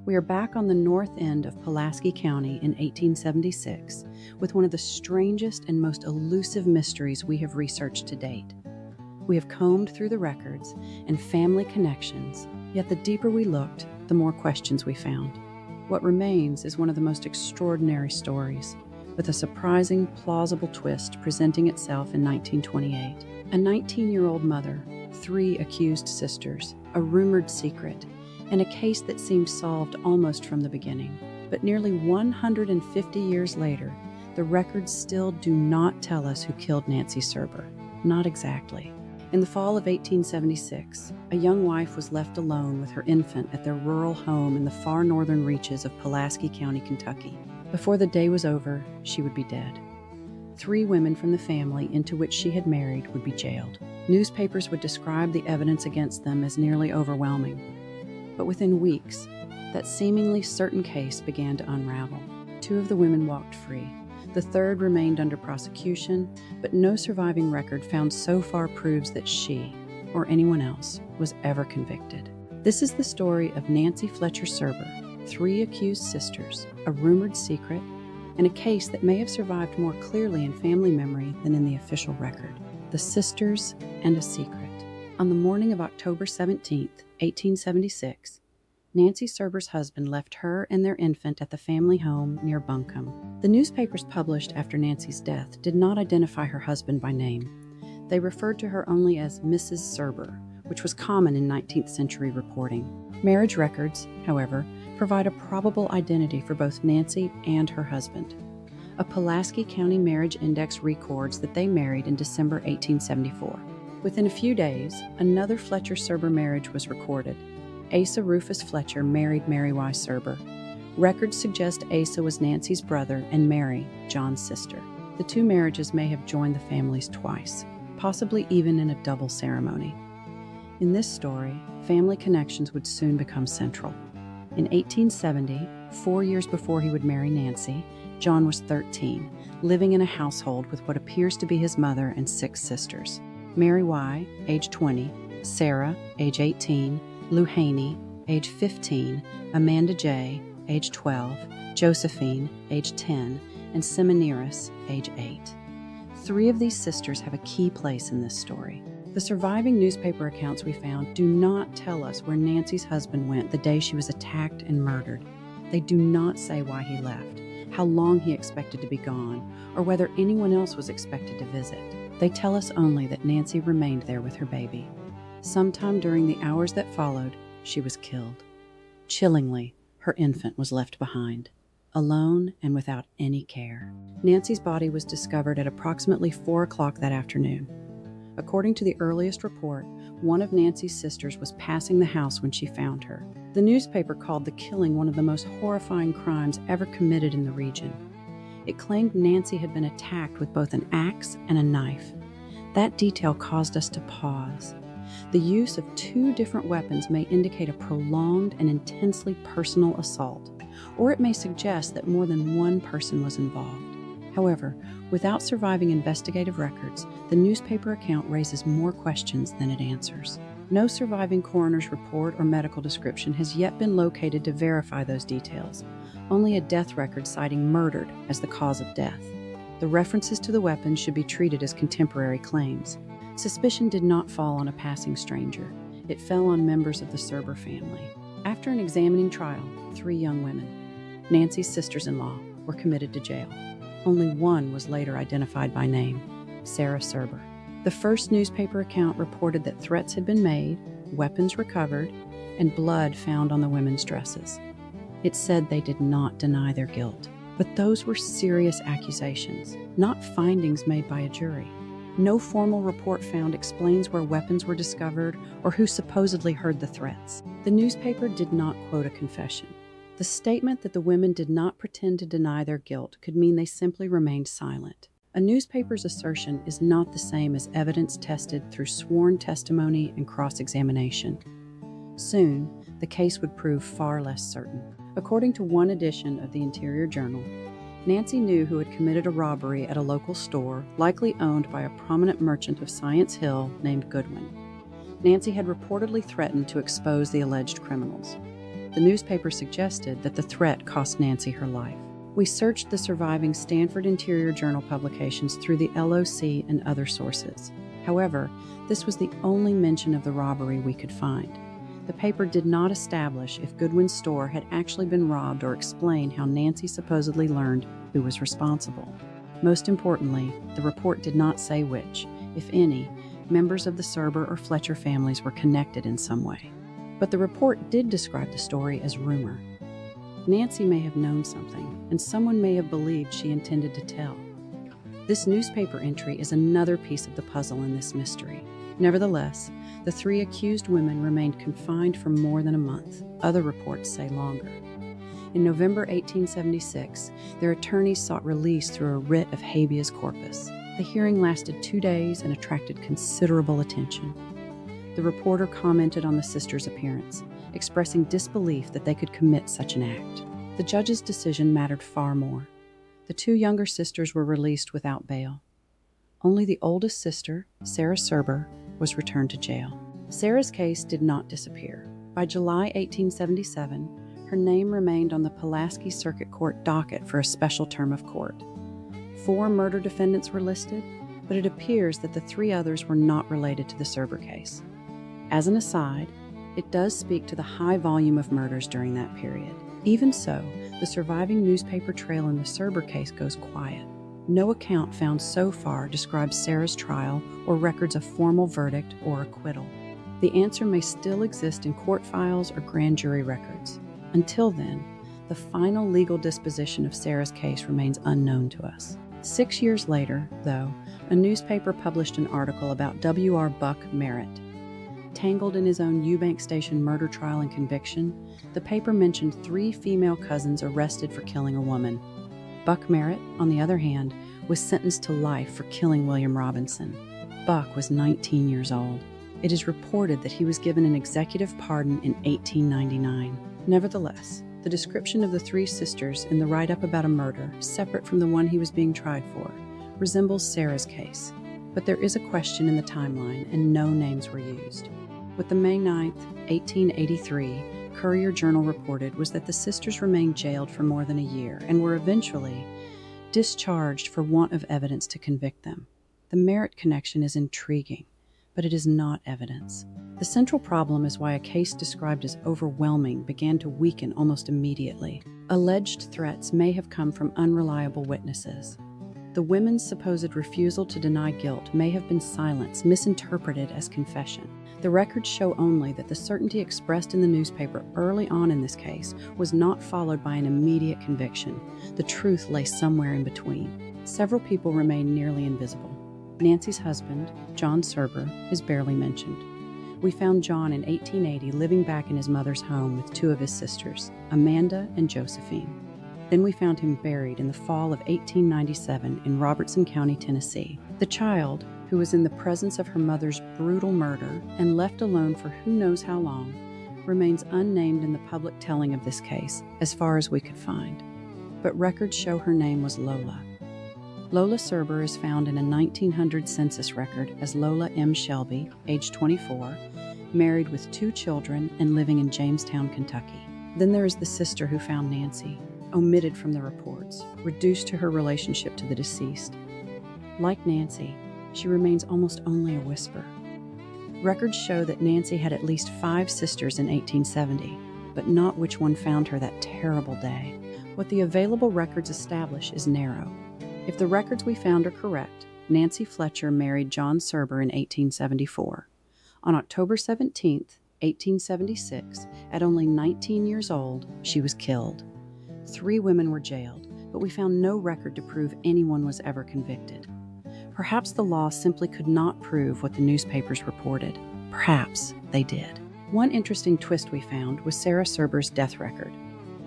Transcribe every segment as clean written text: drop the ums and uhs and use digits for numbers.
We are back on the north end of Pulaski County in 1876 with one of the strangest and most elusive mysteries we have researched to date. We have combed through the records and family connections, yet the deeper we looked, the more questions we found. What remains is one of the most extraordinary stories, with a surprising, plausible twist presenting itself in 1928. A 19-year-old mother, 3 accused sisters, a rumored secret, and a case that seemed solved almost from the beginning. But nearly 150 years later, the records still do not tell us who killed Nancy Surber. Not exactly. In the fall of 1876, a young wife was left alone with her infant at their rural home in the far northern reaches of Pulaski County, Kentucky. Before the day was over, she would be dead. 3 women from the family into which she had married would be jailed. Newspapers would describe the evidence against them as nearly overwhelming. But within weeks, that seemingly certain case began to unravel. 2 of the women walked free. The 3rd remained under prosecution, but no surviving record found so far proves that she, or anyone else, was ever convicted. This is the story of Nancy Fletcher Surber, 3 accused sisters, a rumored secret, and a case that may have survived more clearly in family memory than in the official record. The Sisters and a Secret. On the morning of October 17, 1876, Nancy Surber's husband left her and their infant at the family home near Buncombe. The newspapers published after Nancy's death did not identify her husband by name. They referred to her only as Mrs. Surber, which was common in 19th century reporting. Marriage records, however, provide a probable identity for both Nancy and her husband. A Pulaski County Marriage Index records that they married in December 1874. Within a few days, another Fletcher Surber marriage was recorded. Asa Rufus Fletcher married Mary Y. Surber. Records suggest Asa was Nancy's brother and Mary, John's sister. The 2 marriages may have joined the families twice, possibly even in a double ceremony. In this story, family connections would soon become central. In 1870, 4 years before he would marry Nancy, John was 13, living in a household with what appears to be his mother and 6 sisters. Mary Y., age 20, Sarah, age 18, Lou Haney, age 15, Amanda J., age 12, Josephine, age 10, and Semiramis, age 8. 3 of these sisters have a key place in this story. The surviving newspaper accounts we found do not tell us where Nancy's husband went the day she was attacked and murdered. They do not say why he left, how long he expected to be gone, or whether anyone else was expected to visit. They tell us only that Nancy remained there with her baby. Sometime during the hours that followed, she was killed. Chillingly, her infant was left behind, alone and without any care. Nancy's body was discovered at approximately 4 o'clock that afternoon. According to the earliest report, one of Nancy's sisters was passing the house when she found her. The newspaper called the killing one of the most horrifying crimes ever committed in the region. It claimed Nancy had been attacked with both an axe and a knife. That detail caused us to pause. The use of 2 different weapons may indicate a prolonged and intensely personal assault, or it may suggest that more than one person was involved. However, without surviving investigative records, the newspaper account raises more questions than it answers. No surviving coroner's report or medical description has yet been located to verify those details, only a death record citing murdered as the cause of death. The references to the weapons should be treated as contemporary claims. Suspicion did not fall on a passing stranger. It fell on members of the Surber family. After an examining trial, 3 young women, Nancy's sisters-in-law, were committed to jail. Only one was later identified by name, Sarah Surber. The first newspaper account reported that threats had been made, weapons recovered, and blood found on the women's dresses. It said they did not deny their guilt. But those were serious accusations, not findings made by a jury. No formal report found explains where weapons were discovered or who supposedly heard the threats. The newspaper did not quote a confession. The statement that the women did not pretend to deny their guilt could mean they simply remained silent. A newspaper's assertion is not the same as evidence tested through sworn testimony and cross-examination. Soon, the case would prove far less certain. According to one edition of the Interior Journal, Nancy knew who had committed a robbery at a local store, likely owned by a prominent merchant of Science Hill named Goodwin. Nancy had reportedly threatened to expose the alleged criminals. The newspaper suggested that the threat cost Nancy her life. We searched the surviving Stanford Interior Journal publications through the LOC and other sources. However, this was the only mention of the robbery we could find. The paper did not establish if Goodwin's store had actually been robbed or explain how Nancy supposedly learned who was responsible. Most importantly, the report did not say which, if any, members of the Surber or Fletcher families were connected in some way. But the report did describe the story as rumor. Nancy may have known something, and someone may have believed she intended to tell. This newspaper entry is another piece of the puzzle in this mystery. Nevertheless, the 3 accused women remained confined for more than a month. Other reports say longer. In November 1876, their attorneys sought release through a writ of habeas corpus. The hearing lasted 2 days and attracted considerable attention. The reporter commented on the sisters' appearance, expressing disbelief that they could commit such an act. The judge's decision mattered far more. The 2 younger sisters were released without bail. Only the oldest sister, Sarah Surber, was returned to jail. Sarah's case did not disappear. By July 1877, her name remained on the Pulaski Circuit Court docket for a special term of court. 4 murder defendants were listed, but it appears that the 3 others were not related to the Surber case. As an aside, it does speak to the high volume of murders during that period. Even so, the surviving newspaper trail in the Surber case goes quiet. No account found so far describes Sarah's trial or records of formal verdict or acquittal. The answer may still exist in court files or grand jury records. Until then, the final legal disposition of Sarah's case remains unknown to us. 6 years later, though, a newspaper published an article about W.R. Buck Merritt. Tangled in his own Eubank Station murder trial and conviction, the paper mentioned 3 female cousins arrested for killing a woman. Buck Merritt, on the other hand, was sentenced to life for killing William Robinson. Buck was 19 years old. It is reported that he was given an executive pardon in 1899. Nevertheless, the description of the 3 sisters in the write-up about a murder, separate from the one he was being tried for, resembles Sarah's case. But there is a question in the timeline, and no names were used. What the May 9, 1883, Courier-Journal reported was that the sisters remained jailed for more than a year and were eventually discharged for want of evidence to convict them. The Merritt connection is intriguing, but it is not evidence. The central problem is why a case described as overwhelming began to weaken almost immediately. Alleged threats may have come from unreliable witnesses. The women's supposed refusal to deny guilt may have been silence misinterpreted as confession. The records show only that the certainty expressed in the newspaper early on in this case was not followed by an immediate conviction. The truth lay somewhere in between. Several people remain nearly invisible. Nancy's husband, John Surber, is barely mentioned. We found John in 1880 living back in his mother's home with 2 of his sisters, Amanda and Josephine. Then we found him buried in the fall of 1897 in Robertson County, Tennessee. The child, who was in the presence of her mother's brutal murder and left alone for who knows how long, remains unnamed in the public telling of this case, as far as we could find. But records show her name was Lola. Lola Surber is found in a 1900 census record as Lola M. Shelby, age 24, married with 2 children and living in Jamestown, Kentucky. Then there is the sister who found Nancy, omitted from the reports, reduced to her relationship to the deceased. Like Nancy, she remains almost only a whisper. Records show that Nancy had at least 5 sisters in 1870, but not which one found her that terrible day. What the available records establish is narrow. If the records we found are correct, Nancy Fletcher married John Surber in 1874. On October 17, 1876, at only 19 years old, she was killed. 3 women were jailed, but we found no record to prove anyone was ever convicted. Perhaps the law simply could not prove what the newspapers reported. Perhaps they did. One interesting twist we found was Sarah Surber's death record.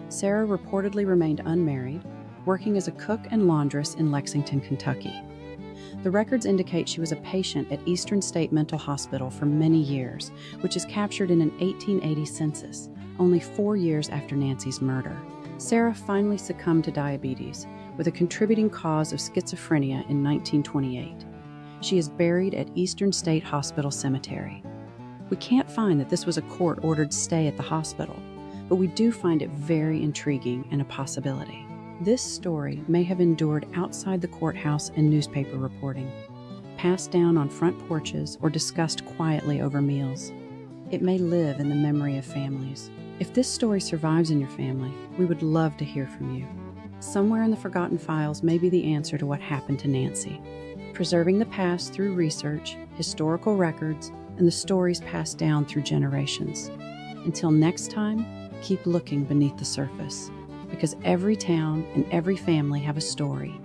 Sarah reportedly remained unmarried, working as a cook and laundress in Lexington, Kentucky. The records indicate she was a patient at Eastern State Mental Hospital for many years, which is captured in an 1880 census, only 4 years after Nancy's murder. Sarah finally succumbed to diabetes, with a contributing cause of schizophrenia in 1928. She is buried at Eastern State Hospital Cemetery. We can't find that this was a court-ordered stay at the hospital, but we do find it very intriguing and a possibility. This story may have endured outside the courthouse and newspaper reporting, passed down on front porches or discussed quietly over meals. It may live in the memory of families. If this story survives in your family, we would love to hear from you. Somewhere in the forgotten files may be the answer to what happened to Nancy. Preserving the past through research, historical records, and the stories passed down through generations. Until next time, keep looking beneath the surface, because every town and every family have a story,